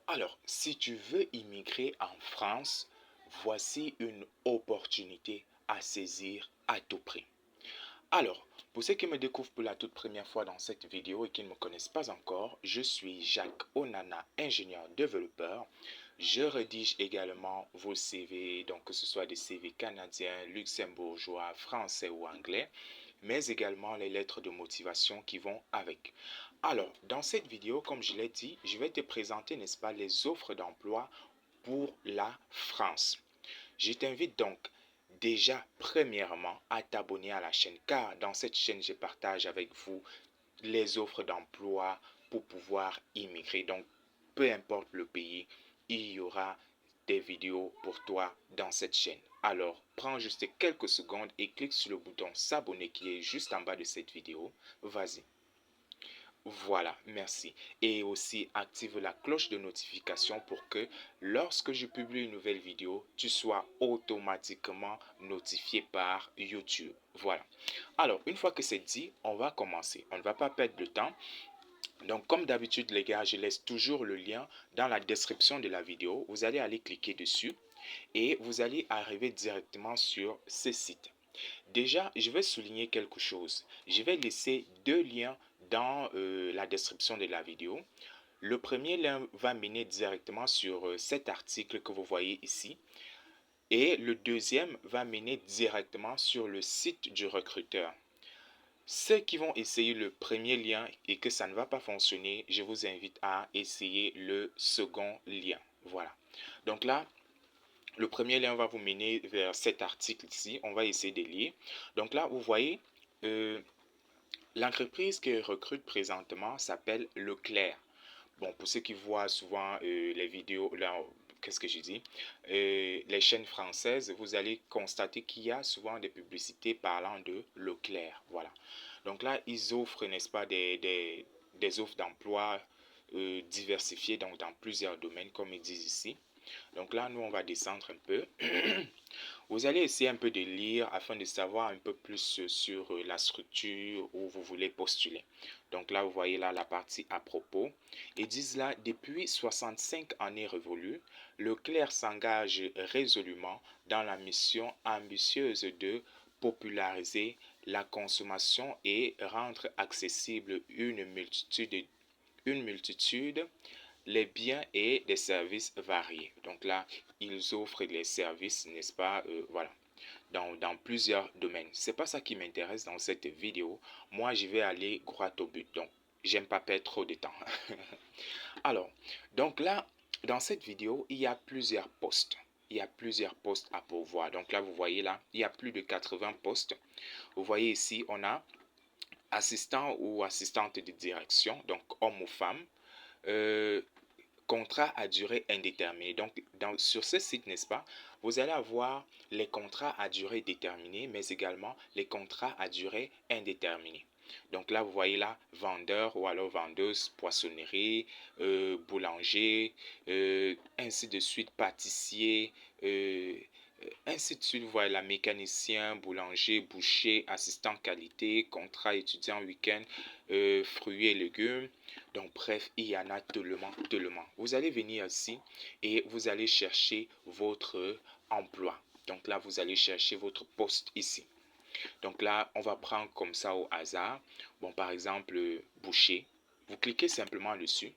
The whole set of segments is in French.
Alors, si tu veux immigrer en France, voici une opportunité à saisir à tout prix. Alors, pour ceux qui me découvrent pour la toute première fois dans cette vidéo et qui ne me connaissent pas encore, je suis Jacques Onana, ingénieur développeur. Je rédige également vos CV, donc que ce soit des CV canadiens, luxembourgeois, français ou anglais, mais également les lettres de motivation qui vont avec. Alors, dans cette vidéo, comme je l'ai dit, je vais te présenter, n'est-ce pas, les offres d'emploi pour la France. Je t'invite donc déjà premièrement à t'abonner à la chaîne car dans cette chaîne, je partage avec vous les offres d'emploi pour pouvoir immigrer. Donc, peu importe le pays, il y aura des vidéos pour toi dans cette chaîne. Alors, prends juste quelques secondes et clique sur le bouton s'abonner qui est juste en bas de cette vidéo. Vas-y. Voilà, merci. Et aussi active la cloche de notification pour que lorsque je publie une nouvelle vidéo, tu sois automatiquement notifié par YouTube. Voilà. Alors, une fois que c'est dit, on va commencer. On ne va pas perdre de temps. Donc, comme d'habitude, les gars, je laisse toujours le lien dans la description de la vidéo. Vous allez aller cliquer dessus et vous allez arriver directement sur ce site. Déjà, je vais souligner quelque chose. Je vais laisser deux liens dans la description de la vidéo. Le premier lien va mener directement sur cet article que vous voyez ici. Et le deuxième va mener directement sur le site du recruteur. Ceux qui vont essayer le premier lien et que ça ne va pas fonctionner, je vous invite à essayer le second lien. Voilà. Donc là, le premier lien va vous mener vers cet article ici. On va essayer de lire. Donc là, vous voyez, euh, l'entreprise qui recrute présentement s'appelle Leclerc. Bon, pour ceux qui voient souvent les vidéos, là, qu'est-ce que j'ai dit? Les chaînes françaises, vous allez constater qu'il y a souvent des publicités parlant de Leclerc. Voilà. Donc là, ils offrent, n'est-ce pas, des offres d'emploi diversifiées donc dans plusieurs domaines, comme ils disent ici. Donc là, nous, on va descendre un peu. Vous allez essayer un peu de lire afin de savoir un peu plus sur la structure où vous voulez postuler. Donc là, vous voyez là la partie à propos. Ils disent là, depuis 65 années révolues, Leclerc s'engage résolument dans la mission ambitieuse de populariser la consommation et rendre accessible une multitude les biens et des services variés. Donc là, ils offrent les services, n'est-ce pas, voilà, dans plusieurs domaines. C'est pas ça qui m'intéresse dans cette vidéo. Moi, je vais aller droit au but. Donc, j'aime pas perdre trop de temps. Alors, donc là, dans cette vidéo, il y a plusieurs postes. Il y a plusieurs postes à pourvoir. Donc là, vous voyez là, il y a plus de 80 postes. Vous voyez ici, on a assistant ou assistante de direction, donc homme ou femme. Euh, Contrat à durée indéterminée. Donc, sur ce site, n'est-ce pas, vous allez avoir les contrats à durée déterminée, mais également les contrats à durée indéterminée. Donc là, vous voyez là, vendeur ou alors vendeuse, poissonnerie, boulanger, ainsi de suite, pâtissier, ainsi de suite. Vous voyez là, mécanicien, boulanger, boucher, assistant qualité, contrat étudiant week-end, fruits et légumes. Donc bref, il y en a tellement, tellement. Vous allez venir ici et vous allez chercher votre emploi. Donc là, vous allez chercher votre poste ici. Donc là, on va prendre comme ça au hasard. Bon, par exemple, boucher. Vous cliquez simplement dessus.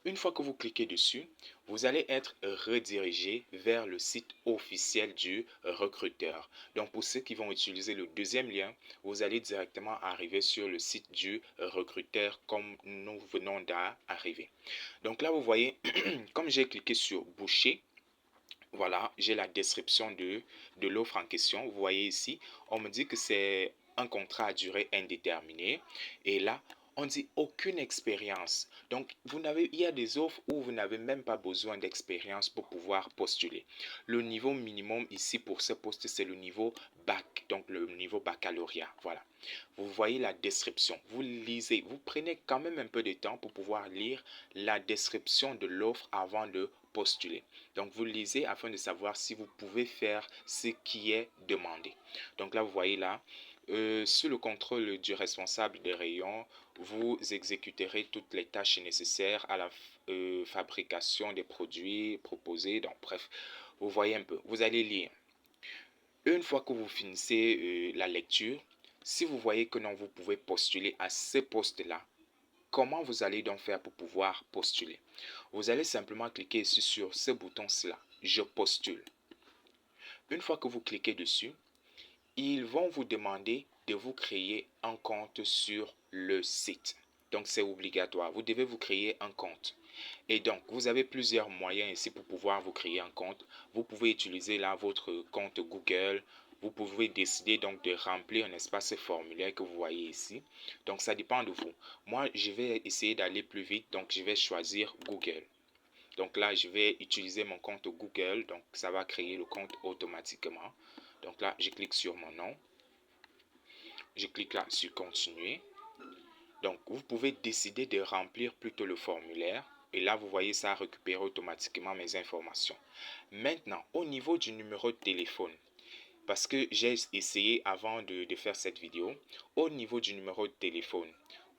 Une fois que vous cliquez dessus, vous allez être redirigé vers le site officiel du recruteur. Donc pour ceux qui vont utiliser le deuxième lien, vous allez directement arriver sur le site du recruteur comme nous venons d'arriver. Donc là, vous voyez, comme j'ai cliqué sur boucher, voilà, j'ai la description de l'offre en question. Vous voyez ici, on me dit que c'est un contrat à durée indéterminée. Et là, on dit aucune expérience. Donc, il y a des offres où vous n'avez même pas besoin d'expérience pour pouvoir postuler. Le niveau minimum ici pour ce poste, c'est le niveau bac, donc le niveau baccalauréat. Voilà. Vous voyez la description. Vous lisez, vous prenez quand même un peu de temps pour pouvoir lire la description de l'offre avant de postuler. Donc, vous lisez afin de savoir si vous pouvez faire ce qui est demandé. Donc là, vous voyez là, Sous le contrôle du responsable des rayons, vous exécuterez toutes les tâches nécessaires à la fabrication des produits proposés. Donc, bref, vous voyez un peu. Vous allez lire. Une fois que vous finissez la lecture, si vous voyez que non, vous pouvez postuler à ce poste-là, comment vous allez donc faire pour pouvoir postuler? Vous allez simplement cliquer ici sur ce bouton-là, je postule. Une fois que vous cliquez dessus, ils vont vous demander de vous créer un compte sur le site. Donc, c'est obligatoire. Vous devez vous créer un compte. Et donc, vous avez plusieurs moyens ici pour pouvoir vous créer un compte. Vous pouvez utiliser là votre compte Google. Vous pouvez décider donc de remplir un espace formulaire que vous voyez ici. Donc, ça dépend de vous. Moi, je vais essayer d'aller plus vite. Donc, je vais choisir Google. Donc là, je vais utiliser mon compte Google. Donc, ça va créer le compte automatiquement. Donc là, je clique sur mon nom. Je clique là sur continuer. Donc, vous pouvez décider de remplir plutôt le formulaire. Et là, vous voyez, ça a récupéré automatiquement mes informations. Maintenant, au niveau du numéro de téléphone, parce que j'ai essayé avant de faire cette vidéo, au niveau du numéro de téléphone,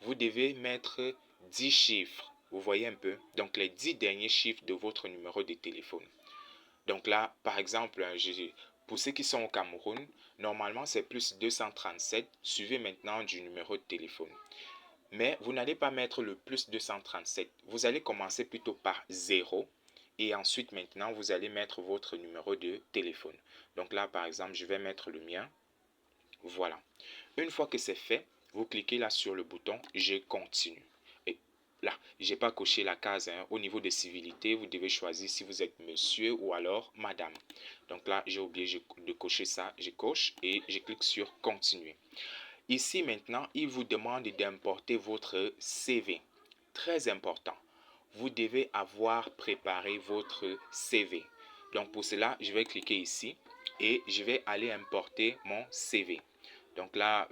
vous devez mettre 10 chiffres. Vous voyez un peu? Donc, les 10 derniers chiffres de votre numéro de téléphone. Donc là, par exemple, pour ceux qui sont au Cameroun, normalement, c'est plus 237, suivi maintenant du numéro de téléphone. Mais vous n'allez pas mettre le plus 237. Vous allez commencer plutôt par 0 et ensuite maintenant vous allez mettre votre numéro de téléphone. Donc là par exemple je vais mettre le mien. Voilà. Une fois que c'est fait, vous cliquez là sur le bouton je continue. Et là, j'ai pas coché la case. Au niveau de civilité, vous devez choisir si vous êtes monsieur ou alors madame. Donc là, j'ai oublié de cocher ça. Je coche et je clique sur continuer. Ici maintenant, il vous demande d'importer votre CV. Très important. Vous devez avoir préparé votre CV. Donc pour cela, je vais cliquer ici et je vais aller importer mon CV. Donc là,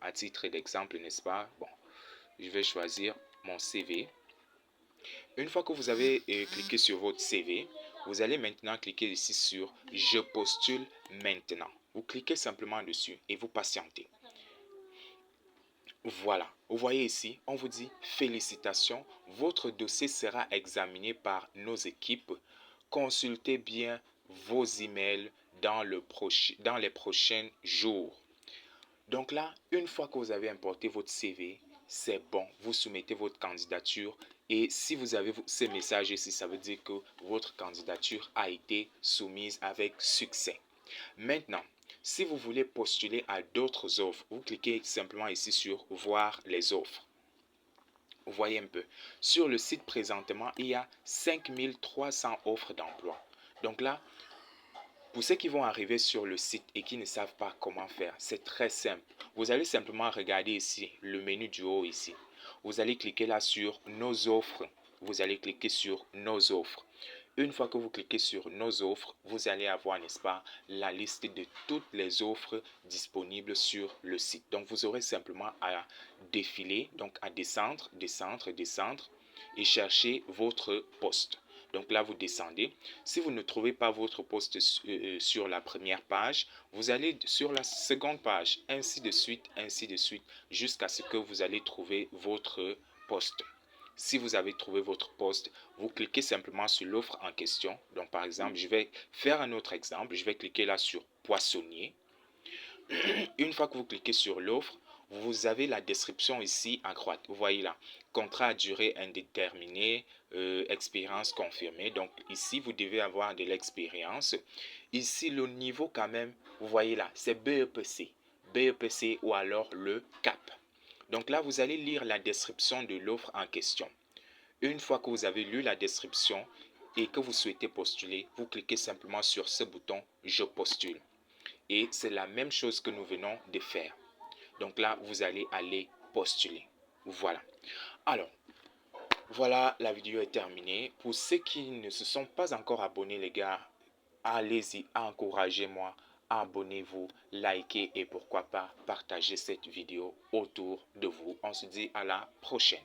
à titre d'exemple, n'est-ce pas? Bon, je vais choisir mon CV. Une fois que vous avez cliqué sur votre CV, vous allez maintenant cliquer ici sur je postule maintenant. Vous cliquez simplement dessus et vous patientez. Voilà, vous voyez ici, on vous dit félicitations, votre dossier sera examiné par nos équipes. Consultez bien vos emails dans les prochains jours. Donc là, une fois que vous avez importé votre CV, c'est bon, vous soumettez votre candidature et si vous avez ces messages ici, ça veut dire que votre candidature a été soumise avec succès. Maintenant, si vous voulez postuler à d'autres offres, vous cliquez simplement ici sur voir les offres. Vous voyez un peu. Sur le site présentement, il y a 5300 offres d'emploi. Donc là, pour ceux qui vont arriver sur le site et qui ne savent pas comment faire, c'est très simple. Vous allez simplement regarder ici, le menu du haut ici. Vous allez cliquer là sur nos offres. Vous allez cliquer sur nos offres. Une fois que vous cliquez sur nos offres, vous allez avoir, n'est-ce pas, la liste de toutes les offres disponibles sur le site. Donc, vous aurez simplement à défiler, donc à descendre, descendre, descendre et chercher votre poste. Donc là, vous descendez. Si vous ne trouvez pas votre poste sur la première page, vous allez sur la seconde page, ainsi de suite, jusqu'à ce que vous allez trouver votre poste. Si vous avez trouvé votre poste, vous cliquez simplement sur l'offre en question. Donc par exemple, je vais faire un autre exemple. Je vais cliquer là sur poissonnier. Une fois que vous cliquez sur l'offre, vous avez la description ici à droite. Vous voyez là, contrat à durée indéterminée, expérience confirmée. Donc ici, vous devez avoir de l'expérience. Ici, le niveau quand même, vous voyez là, c'est BEPC. BEPC ou alors le CAP. Donc là, vous allez lire la description de l'offre en question. Une fois que vous avez lu la description et que vous souhaitez postuler, vous cliquez simplement sur ce bouton « Je postule ». Et c'est la même chose que nous venons de faire. Donc là, vous allez aller postuler. Voilà. Alors, voilà, la vidéo est terminée. Pour ceux qui ne se sont pas encore abonnés, les gars, allez-y, encouragez-moi. Abonnez-vous, likez et pourquoi pas partagez cette vidéo autour de vous. On se dit à la prochaine.